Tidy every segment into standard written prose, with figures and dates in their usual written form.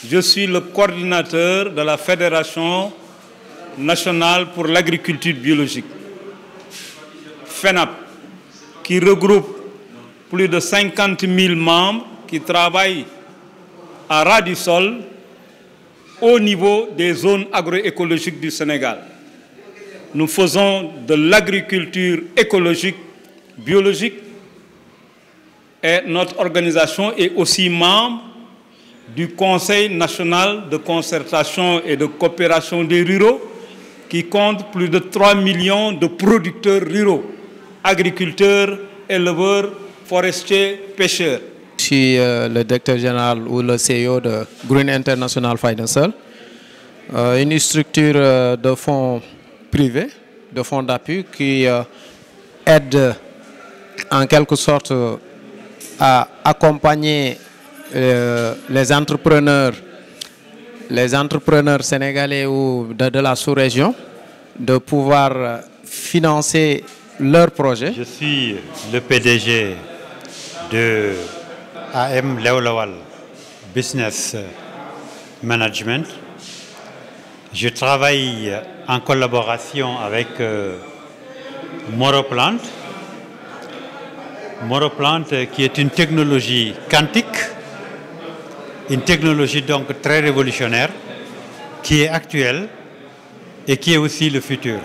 Je suis le coordinateur de la Fédération nationale pour l'agriculture biologique, FENAB, qui regroupe plus de 50 000 membres qui travaillent à ras du sol au niveau des zones agroécologiques du Sénégal. Nous faisons de l'agriculture écologique, biologique, et notre organisation est aussi membre du Conseil national de concertation et de coopération des ruraux, qui compte plus de 3 millions de producteurs ruraux, agriculteurs, éleveurs, forestiers, pêcheurs. Je suis le directeur général ou le CEO de Green International Financial, une structure de fonds privés, de fonds d'appui qui aide en quelque sorte à accompagner les entrepreneurs sénégalais ou de la sous-région de pouvoir financer leurs projets. Je suis le PDG de AM Leolawal Business Management. Je travaille en collaboration avec Moroplant. Moroplant qui est une technologie quantique, une technologie donc très révolutionnaire, qui est actuelle et qui est aussi le futur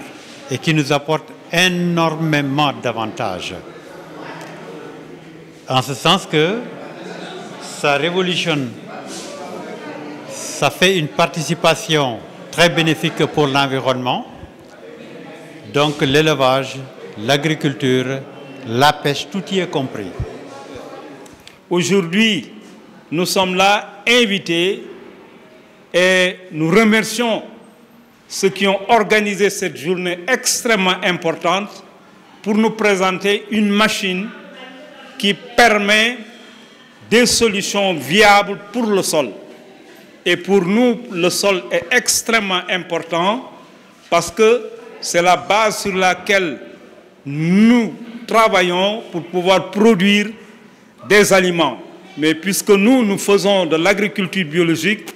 et qui nous apporte énormément d'avantages. En ce sens que ça révolutionne, ça fait une participation très bénéfique pour l'environnement, donc l'élevage, l'agriculture, la pêche, tout y est compris. Aujourd'hui, nous sommes là invités et nous remercions ceux qui ont organisé cette journée extrêmement importante pour nous présenter une machine qui permet des solutions viables pour le sol. Et pour nous, le sol est extrêmement important parce que c'est la base sur laquelle nous travaillons pour pouvoir produire des aliments. Mais puisque nous faisons de l'agriculture biologique,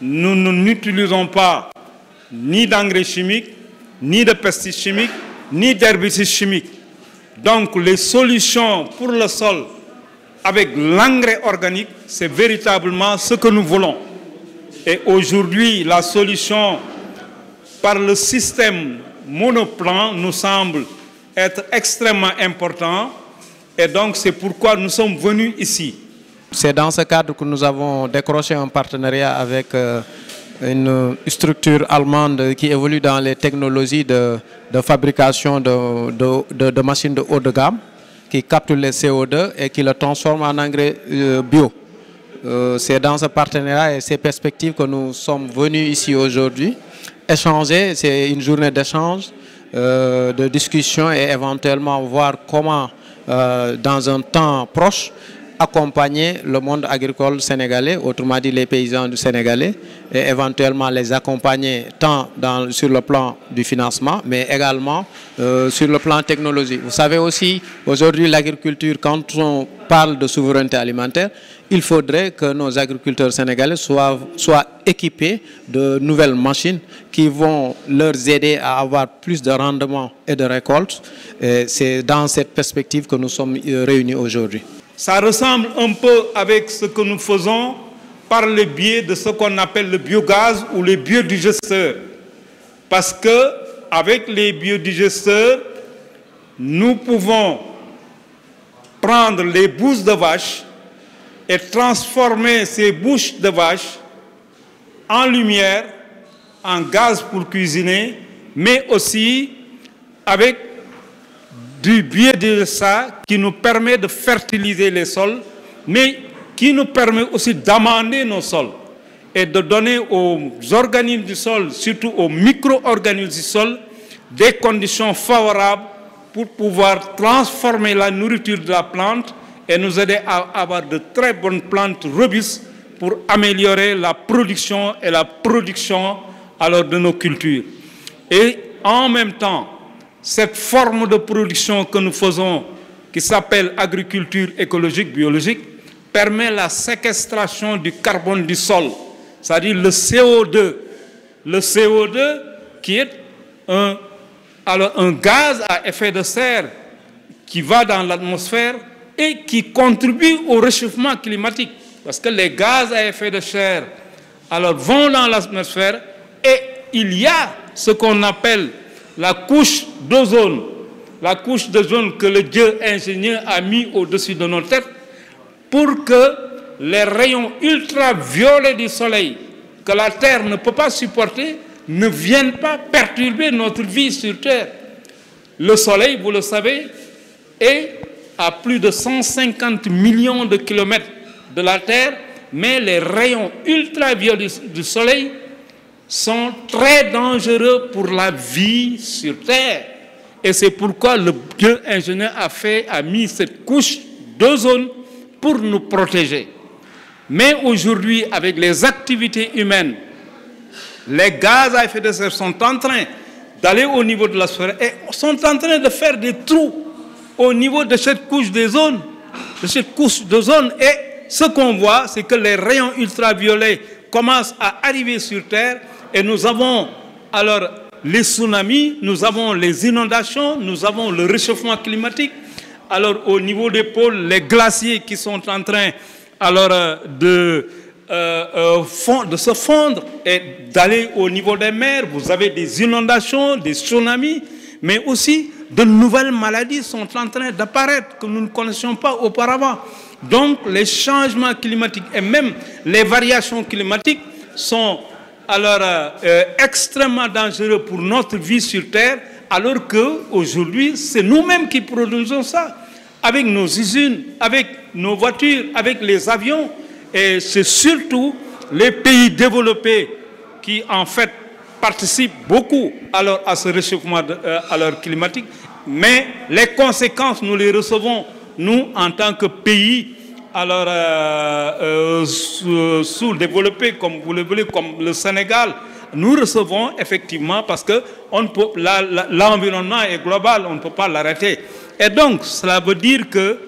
nous n'utilisons pas ni d'engrais chimiques, ni de pesticides chimiques, ni d'herbicides chimiques. Donc les solutions pour le sol avec l'engrais organique, c'est véritablement ce que nous voulons. Et aujourd'hui, la solution par le système monoplan nous semble être extrêmement important. Et donc, c'est pourquoi nous sommes venus ici. C'est dans ce cadre que nous avons décroché un partenariat avec une structure allemande qui évolue dans les technologies de fabrication de machines de haut de gamme, qui capturent le CO2 et qui le transforment en engrais bio. C'est dans ce partenariat et ces perspectives que nous sommes venus ici aujourd'hui. Échanger, c'est une journée d'échange, de discussion et éventuellement voir comment, dans un temps proche, accompagner le monde agricole sénégalais, autrement dit les paysans du Sénégalais, et éventuellement les accompagner tant sur le plan du financement, mais également sur le plan technologique. Vous savez aussi, aujourd'hui, l'agriculture, quand on parle de souveraineté alimentaire, il faudrait que nos agriculteurs sénégalais soient équipés de nouvelles machines qui vont leur aider à avoir plus de rendement et de récolte. C'est dans cette perspective que nous sommes réunis aujourd'hui. Ça ressemble un peu avec ce que nous faisons par le biais de ce qu'on appelle le biogaz ou les biodigesteurs. Parce qu'avec les biodigesteurs, nous pouvons prendre les bouches de vache et transformer ces bouches de vache en lumière, en gaz pour cuisiner, mais aussi avec du biodigesteur qui nous permet de fertiliser les sols, mais qui nous permet aussi d'amender nos sols et de donner aux organismes du sol, surtout aux micro-organismes du sol, des conditions favorables pour pouvoir transformer la nourriture de la plante et nous aider à avoir de très bonnes plantes robustes pour améliorer la production et la production alors de nos cultures. Et en même temps, cette forme de production que nous faisons, qui s'appelle agriculture écologique, biologique, permet la séquestration du carbone du sol, c'est-à-dire le CO2. Le CO2 qui est un gaz à effet de serre qui va dans l'atmosphère et qui contribue au réchauffement climatique. Parce que les gaz à effet de serre vont dans l'atmosphère et il y a ce qu'on appelle la couche d'ozone. La couche d'ozone que le Dieu ingénieur a mis au-dessus de nos têtes pour que les rayons ultraviolets du soleil que la Terre ne peut pas supporter ne viennent pas perturber notre vie sur Terre. Le soleil, vous le savez, est à plus de 150 millions de kilomètres de la Terre, mais les rayons ultraviolets du soleil sont très dangereux pour la vie sur Terre. Et c'est pourquoi le Dieu ingénieur a mis cette couche d'ozone pour nous protéger. Mais aujourd'hui, avec les activités humaines, les gaz à effet de serre sont en train d'aller au niveau de la sphère et sont en train de faire des trous au niveau de cette couche d'ozone. Et ce qu'on voit, c'est que les rayons ultraviolets commencent à arriver sur Terre et nous avons alors les tsunamis, nous avons les inondations, nous avons le réchauffement climatique. Alors au niveau des pôles, les glaciers qui sont en train de se fondre et d'aller au niveau des mers. Vous avez des inondations, des tsunamis, mais aussi de nouvelles maladies sont en train d'apparaître que nous ne connaissions pas auparavant. Donc les changements climatiques et même les variations climatiques sont extrêmement dangereux pour notre vie sur Terre, alors qu'aujourd'hui, c'est nous-mêmes qui produisons ça, avec nos usines, avec nos voitures, avec les avions. Et c'est surtout les pays développés qui, en fait, participent beaucoup à ce réchauffement climatique. Mais les conséquences, nous les recevons, nous, en tant que pays sous-développés, comme vous le voulez, comme le Sénégal, nous recevons effectivement parce que l'environnement est global, on ne peut pas l'arrêter. Et donc, cela veut dire que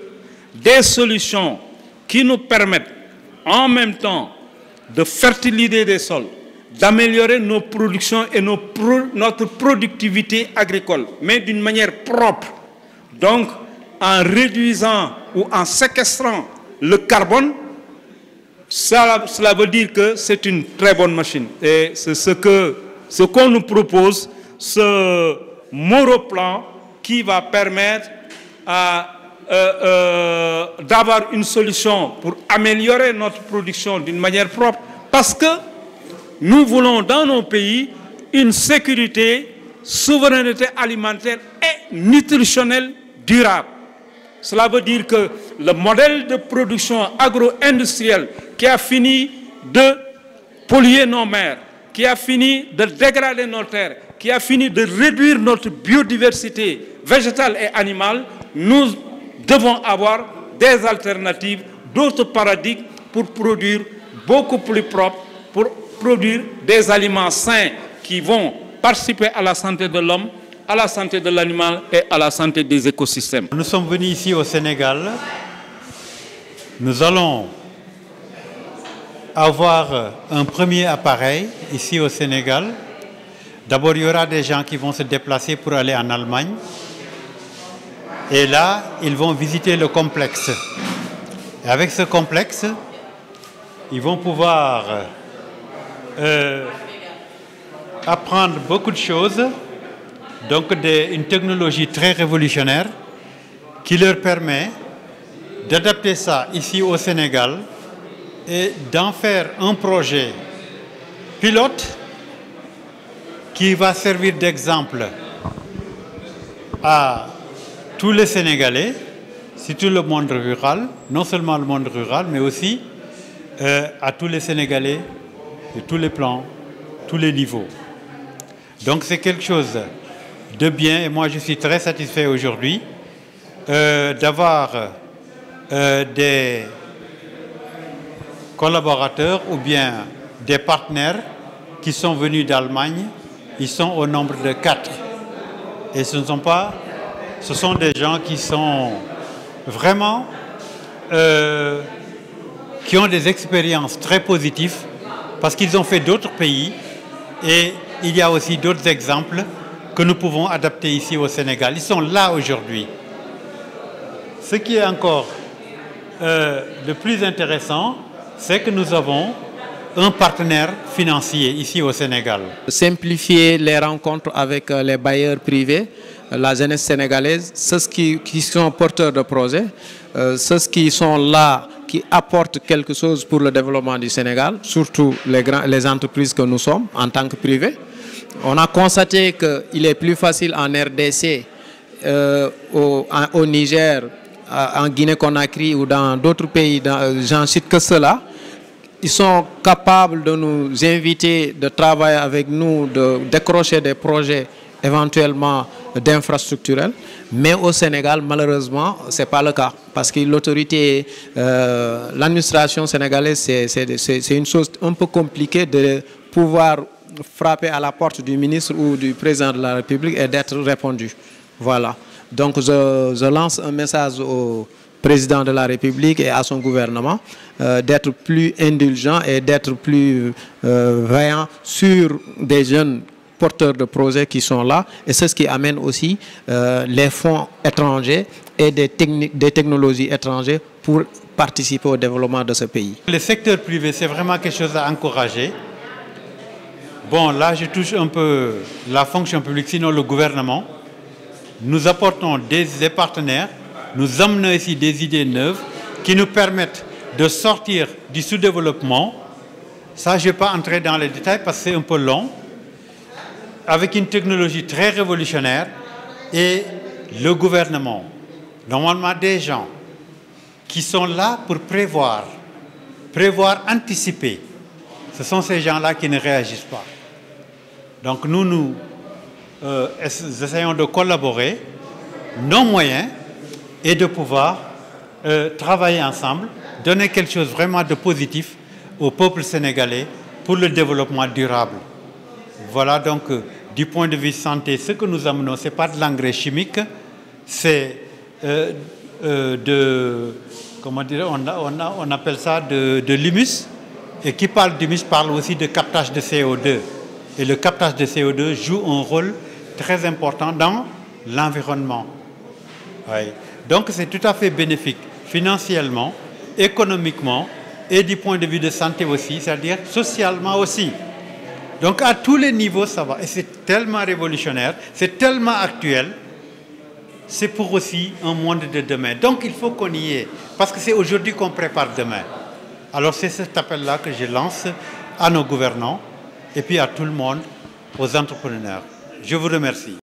des solutions qui nous permettent en même temps de fertiliser des sols, d'améliorer nos productions et notre productivité agricole, mais d'une manière propre. Donc, en réduisant ou en séquestrant le carbone, cela veut dire que c'est une très bonne machine. Et c'est ce qu'on nous propose, ce Moroplan qui va permettre d'avoir une solution pour améliorer notre production d'une manière propre, parce que nous voulons dans nos pays une sécurité, souveraineté alimentaire et nutritionnelle durable. Cela veut dire que le modèle de production agro-industrielle qui a fini de polluer nos mers, qui a fini de dégrader nos terres, qui a fini de réduire notre biodiversité végétale et animale, nous devons avoir des alternatives, d'autres paradigmes pour produire beaucoup plus propre, pour produire des aliments sains qui vont participer à la santé de l'homme, à la santé de l'animal et à la santé des écosystèmes. Nous sommes venus ici au Sénégal. Nous allons avoir un premier appareil ici au Sénégal. D'abord, il y aura des gens qui vont se déplacer pour aller en Allemagne. Et là, ils vont visiter le complexe. Et avec ce complexe, ils vont pouvoir apprendre beaucoup de choses. Donc une technologie très révolutionnaire qui leur permet d'adapter ça ici au Sénégal et d'en faire un projet pilote qui va servir d'exemple à tous les Sénégalais, surtout le monde rural, non seulement le monde rural, mais aussi à tous les Sénégalais de tous les plans, tous les niveaux. Donc c'est quelque chose de bien, et moi je suis très satisfait aujourd'hui d'avoir des collaborateurs ou bien des partenaires qui sont venus d'Allemagne. Ils sont au nombre de 4. Et ce sont des gens qui sont vraiment qui ont des expériences très positives parce qu'ils ont fait d'autres pays et il y a aussi d'autres exemples que nous pouvons adapter ici au Sénégal. Ils sont là aujourd'hui. Ce qui est encore le plus intéressant, c'est que nous avons un partenaire financier ici au Sénégal. Simplifier les rencontres avec les bailleurs privés, la jeunesse sénégalaise, ceux qui sont porteurs de projets, ceux qui sont là, qui apportent quelque chose pour le développement du Sénégal, surtout les entreprises que nous sommes en tant que privés. On a constaté qu'il est plus facile en RDC, au Niger, en Guinée-Conakry ou dans d'autres pays, j'en cite que cela. Ils sont capables de nous inviter, de travailler avec nous, de décrocher des projets éventuellement d'infrastructurels. Mais au Sénégal, malheureusement, ce n'est pas le cas. Parce que l'autorité, l'administration sénégalaise, c'est une chose un peu compliquée de pouvoir frapper à la porte du ministre ou du président de la République et d'être répondu. Voilà. Donc je lance un message au président de la République et à son gouvernement d'être plus indulgent et d'être plus vaillant sur des jeunes porteurs de projets qui sont là. Et c'est ce qui amène aussi les fonds étrangers et des technologies étrangères pour participer au développement de ce pays. Le secteur privé, c'est vraiment quelque chose à encourager. Bon, là, je touche un peu la fonction publique, sinon le gouvernement. Nous apportons des partenaires, nous amenons ici des idées neuves qui nous permettent de sortir du sous-développement. Ça, je ne vais pas entrer dans les détails parce que c'est un peu long. Avec une technologie très révolutionnaire et le gouvernement, normalement des gens qui sont là pour prévoir, anticiper. Ce sont ces gens-là qui ne réagissent pas. Donc nous essayons de collaborer, nos moyens, et de pouvoir travailler ensemble, donner quelque chose vraiment de positif au peuple sénégalais pour le développement durable. Voilà donc, du point de vue santé, ce que nous amenons, ce n'est pas de l'engrais chimique, c'est comment dire, on appelle ça de l'humus, et qui parle d'humus parle aussi de captage de CO2. Et le captage de CO2 joue un rôle très important dans l'environnement. Oui. Donc c'est tout à fait bénéfique financièrement, économiquement et du point de vue de santé aussi, c'est-à-dire socialement aussi. Donc à tous les niveaux ça va. Et c'est tellement révolutionnaire, c'est tellement actuel, c'est pour aussi un monde de demain. Donc il faut qu'on y ait, parce que c'est aujourd'hui qu'on prépare demain. Alors c'est cet appel-là que je lance à nos gouvernants et puis à tout le monde, aux entrepreneurs. Je vous remercie.